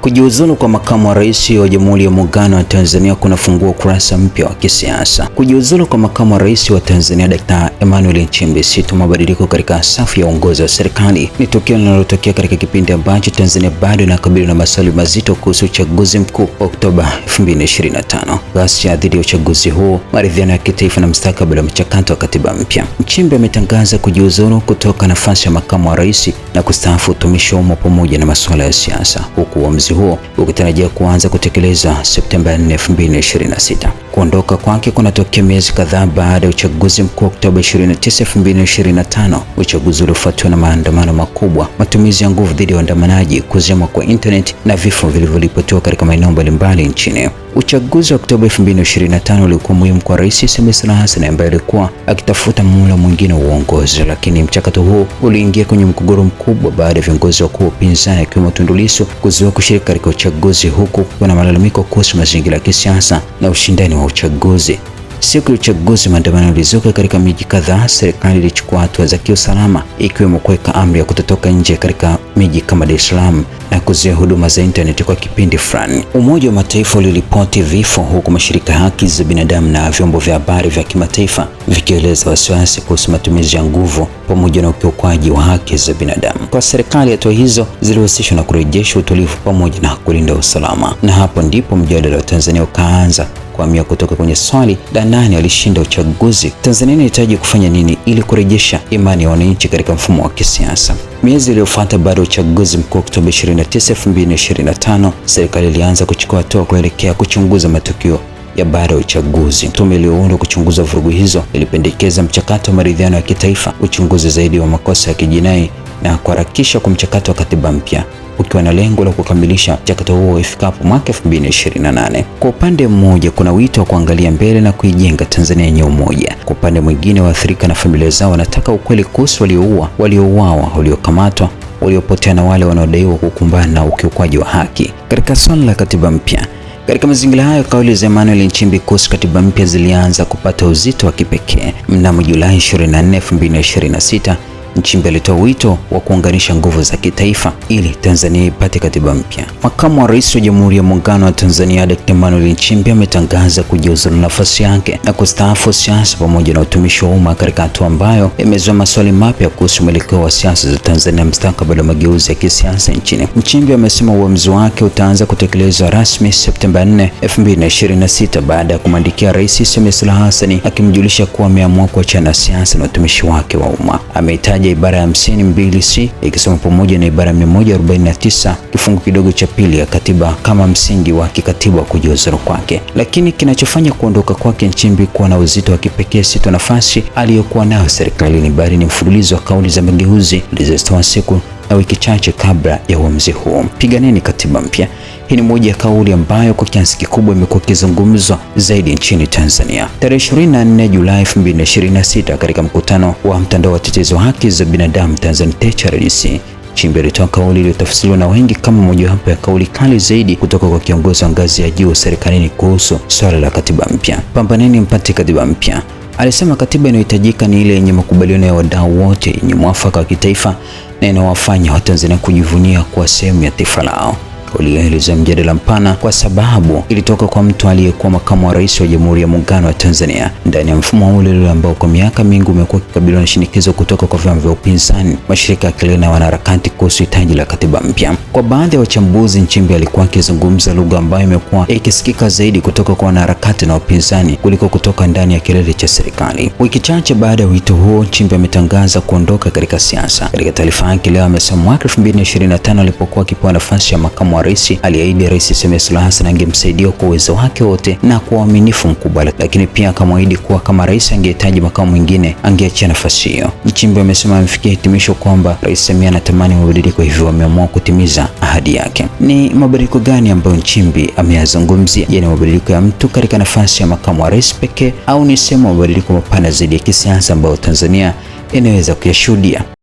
Kujiuzulu kwa makamu wa rais wa Jamhuri ya Muungano wa Tanzania kunafungua ukurasa mpya wa kisiasa. Kujiuzulu kwa makamu wa rais wa Tanzania Dr. Emmanuel Nchimbi si tu mabadiliko katika safu ya uongozi wa serikali, ni tukio linalotokea katika kipindi ambacho Tanzania bado inakabiliwa na maswali mazito kuhusu uchaguzi mkuu Oktoba 2025. Ghasia dhidi ya uchaguzi huu, maridhiano ya kitaifa na mustakabali wa mchakato wa katiba mpya. Nchimbi ametangaza kujiuzulu kutoka nafasi ya makamu wa rais na kustaafu utumishi wa umma pamoja na masuala ya siasa, huku uamuzi huo ukitarajia kuanza kutekelezwa Septemba 4, 2026. Kuondoka kwake kunatokea miezi kadhaa baada ya uchaguzi mkuu Oktoba 29, 2025, uchaguzi uliofuatiwa na maandamano makubwa, matumizi ya nguvu dhidi ya waandamanaji, kuzimwa kwa internet na vifo vilivyoripotiwa katika maeneo mbalimbali nchini. Uchaguzi wa Oktoba 2025 ulikuwa muhimu kwa Rais Samia Suluhu Hassan ambaye alikuwa akitafuta muhula mwingine wa uongozi, lakini mchakato huu uliingia kwenye mgogoro mkubwa baada ya viongozi wakuu wa upinzani akiwemo Tundu Lissu kuzuia kushiriki katika uchaguzi, huku kuna malalamiko kuhusu mazingira ya kisiasa na ushindani wa uchaguzi. Siku ya uchaguzi, maandamano yalizuka katika miji kadhaa. Serikali ilichukua hatua za kiusalama, ikiwemo kuweka amri ya kutotoka nje katika miji kama Dar es Salaam na kuzuia huduma za intaneti kwa kipindi fulani. Umoja wa Mataifa uliripoti vifo, huku mashirika ya haki za binadamu na vyombo vya habari vya kimataifa vikieleza wasiwasi kuhusu matumizi ya nguvu pamoja na ukiukwaji wa haki za binadamu. Kwa serikali, hatua hizo zilihusishwa na kurejesha utulivu pamoja na kulinda usalama, na hapo ndipo mjadala wa Tanzania ukaanza kuhamia kutoka kwenye swali la nani alishinda uchaguzi. Tanzania inahitaji kufanya nini ili kurejesha imani ya wananchi katika mfumo wa kisiasa? Miezi iliyofuata baada ya uchaguzi mkuu Oktoba 29, 2025, serikali ilianza kuchukua hatua kuelekea kuchunguza matukio ya baada ya uchaguzi. Tume iliyoundwa kuchunguza vurugu hizo ilipendekeza mchakato wa maridhiano ya kitaifa, uchunguzi zaidi wa makosa ya kijinai na kuharakisha kwa mchakato wa katiba mpya, ukiwa na lengo la kukamilisha mchakato huo ifikapo mwaka 2028. Kwa upande mmoja, kuna wito wa kuangalia mbele na kuijenga Tanzania yenye umoja. Kwa upande mwingine, waathirika na familia zao wanataka ukweli kuhusu waliouawa, waliokamatwa, waliopotea na wale wanaodaiwa kukumbana na ukiukwaji wa haki. Katika swala la katiba mpya, katika mazingira hayo, kauli za Emmanuel Nchimbi kuhusu katiba mpya zilianza kupata uzito wa kipekee. Mnamo Julai 24, 2026, Nchimbi alitoa wito wa kuunganisha nguvu za kitaifa ili Tanzania ipate katiba mpya. Makamu wa rais wa Jamhuri ya Muungano wa Tanzania Dr. Emmanuel Nchimbi ametangaza kujiuzulu nafasi yake na kustaafu siasa pamoja na utumishi wa umma, katika hatua ambayo imezua maswali mapya kuhusu mwelekeo wa siasa za Tanzania, mustakabali wa mageuzi ya kisiasa nchini. Nchimbi amesema uamuzi wake utaanza kutekelezwa rasmi Septemba 4, 2026 baada ya kumwandikia Rais Samia Suluhu Hassan akimjulisha kuwa ameamua kuachana siasa na utumishi wake wa umma. Ameitaja ibara ya 52C ikisema pamoja na ibara 149 kifungu kidogo cha pili ya katiba kama msingi wa kikatiba wa kujiuzulu kwake. Lakini kinachofanya kuondoka kwake Nchimbi kuwa na uzito wa kipekee si tu nafasi aliyokuwa nayo serikalini, bali ni mfululizo wa kauli za mageuzi zilizotoa siku na wiki chache kabla ya uamuzi huo. Piganeni katiba mpya. Hii ni moja ya kauli ambayo kwa kiasi kikubwa imekuwa ikizungumzwa zaidi nchini Tanzania. Tarehe 24 Julai 2026, katika mkutano wa mtandao wa tetezi wa haki za binadamu Tanzania THRDC, Nchimbi alitoa kauli iliyotafsiriwa na wengi kama mojawapo ya kauli kali zaidi kutoka kwa kiongozi wa ngazi ya juu serikalini kuhusu swala la katiba mpya. Pambaneni mpate katiba mpya. Alisema katiba inayohitajika ni ile yenye makubaliano ya wadau wote, yenye mwafaka wa kitaifa na inawafanya Watanzania kujivunia kuwa sehemu ya taifa lao. Kauli hiyo ilizua mjadala mpana kwa sababu ilitoka kwa mtu aliyekuwa makamu wa rais wa Jamhuri ya Muungano wa Tanzania ndani ya mfumo ule ambao kwa miaka mingi umekuwa ukikabiliwa na shinikizo kutoka kwa vyama vya upinzani, mashirika ya kiraia na wanaharakati kuhusu hitaji la katiba mpya. Kwa baadhi ya wachambuzi, Nchimbi alikuwa akizungumza lugha ambayo imekuwa ikisikika zaidi kutoka kwa wanaharakati na upinzani kuliko kutoka ndani ya kilele cha serikali. Wiki chache baada ya wito huo, Nchimbi ametangaza kuondoka katika siasa. Katika taarifa yake leo amesema mwaka 2025 alipokuwa akipewa nafasi ya makamu wa rais, aliahidi Rais Samia Suluhu Hassan angemsaidia kwa uwezo wake wote na kwa uaminifu mkubwa, lakini pia akamwahidi kuwa kama rais angehitaji makamu mwingine angeachia nafasi hiyo. Nchimbi amesema amefikia hitimisho kwamba Rais Samia anatamani mabadiliko, hivyo ameamua kutimiza ahadi yake. Ni mabadiliko gani ambayo Nchimbi ameyazungumzia? Je, ni mabadiliko ya mtu katika nafasi ya makamu wa rais pekee au ni sehemu ya mabadiliko mapana zaidi ya kisiasa ambayo Tanzania inaweza kuyashuhudia?